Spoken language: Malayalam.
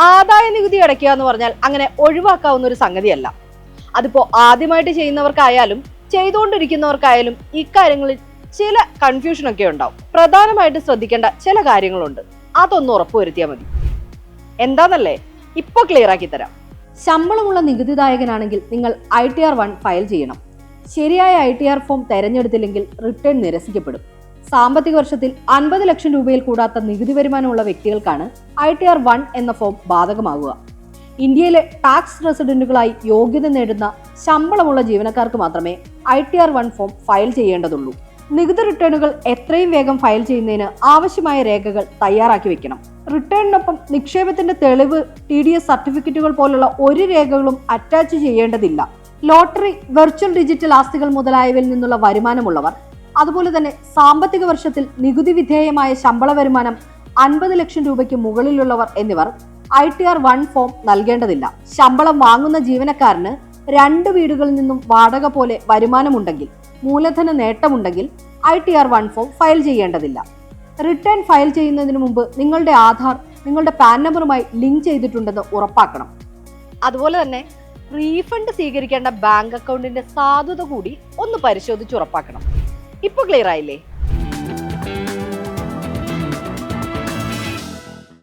ആദായ നികുതി അടയ്ക്കുക എന്ന് പറഞ്ഞാൽ അങ്ങനെ ഒഴിവാക്കാവുന്ന ഒരു സംഗതിയല്ല. അതിപ്പോ ആദ്യമായിട്ട് ചെയ്യുന്നവർക്കായാലും ചെയ്തുകൊണ്ടിരിക്കുന്നവർക്കായാലും ഇക്കാര്യങ്ങളിൽ ചില കൺഫ്യൂഷൻ ഒക്കെ ഉണ്ടാവും. പ്രധാനമായിട്ട് ശ്രദ്ധിക്കേണ്ട ചില കാര്യങ്ങളുണ്ട്, അതൊന്ന് ഉറപ്പുവരുത്തിയാൽ മതി. എന്താന്നല്ലേ ഇപ്പൊ ക്ലിയർ ആക്കി തരാം. ശമ്പളമുള്ള നികുതിദായകനാണെങ്കിൽ നിങ്ങൾ ITR-1 ഫയൽ ചെയ്യണം. ശരിയായ ITR ഫോം തെരഞ്ഞെടുത്തില്ലെങ്കിൽ റിട്ടേൺ നിരസിക്കപ്പെടും. സാമ്പത്തിക വർഷത്തിൽ 50 ലക്ഷം രൂപയിൽ കൂടാത്ത നികുതി വരുമാനമുള്ള വ്യക്തികൾക്കാണ് ITR-1 എന്ന ഫോം ബാധകമാകുക. ഇന്ത്യയിലെ ടാക്സ് റെസിഡന്റുകളായി യോഗ്യത നേടുന്ന ശമ്പളമുള്ള ജീവനക്കാർക്ക് മാത്രമേ ITR-1 ഫോം ഫയൽ ചെയ്യേണ്ടതുള്ളൂ. നികുതി റിട്ടേണുകൾ എത്രയും വേഗം ഫയൽ ചെയ്യുന്നതിന് ആവശ്യമായ രേഖകൾ തയ്യാറാക്കി വെക്കണം. റിട്ടേണിനൊപ്പം നിക്ഷേപത്തിന്റെ തെളിവ്, TDS സർട്ടിഫിക്കറ്റുകൾ പോലുള്ള ഒരു രേഖകളും അറ്റാച്ച് ചെയ്യേണ്ടതില്ല. ലോട്ടറി, വെർച്വൽ ഡിജിറ്റൽ ആസ്തികൾ മുതലായവയിൽ നിന്നുള്ള വരുമാനമുള്ളവർ, അതുപോലെ തന്നെ സാമ്പത്തിക വർഷത്തിൽ നികുതി വിധേയമായ ശമ്പള വരുമാനം 50 ലക്ഷം രൂപയ്ക്ക് മുകളിലുള്ളവർ എന്നിവർ ITR-1 ഫോം നൽകേണ്ടതില്ല. ശമ്പളം വാങ്ങുന്ന ജീവനക്കാരന് 2 വീടുകളിൽ നിന്നും വാടക പോലെ വരുമാനമുണ്ടെങ്കിൽ, മൂലധന നേട്ടമുണ്ടെങ്കിൽ ITR-1 ഫോം ഫയൽ ചെയ്യേണ്ടതില്ല. റിട്ടേൺ ഫയൽ ചെയ്യുന്നതിന് മുമ്പ് നിങ്ങളുടെ ആധാർ നിങ്ങളുടെ പാൻ നമ്പറുമായി ലിങ്ക് ചെയ്തിട്ടുണ്ടെന്ന് ഉറപ്പാക്കണം. അതുപോലെ തന്നെ റീഫണ്ട് സ്വീകരിക്കേണ്ട ബാങ്ക് അക്കൗണ്ടിന്റെ സാധുത കൂടി ഒന്ന് പരിശോധിച്ച് ഉറപ്പാക്കണം. ഇപ്പൊ ക്ലിയർ ആയില്ലേ?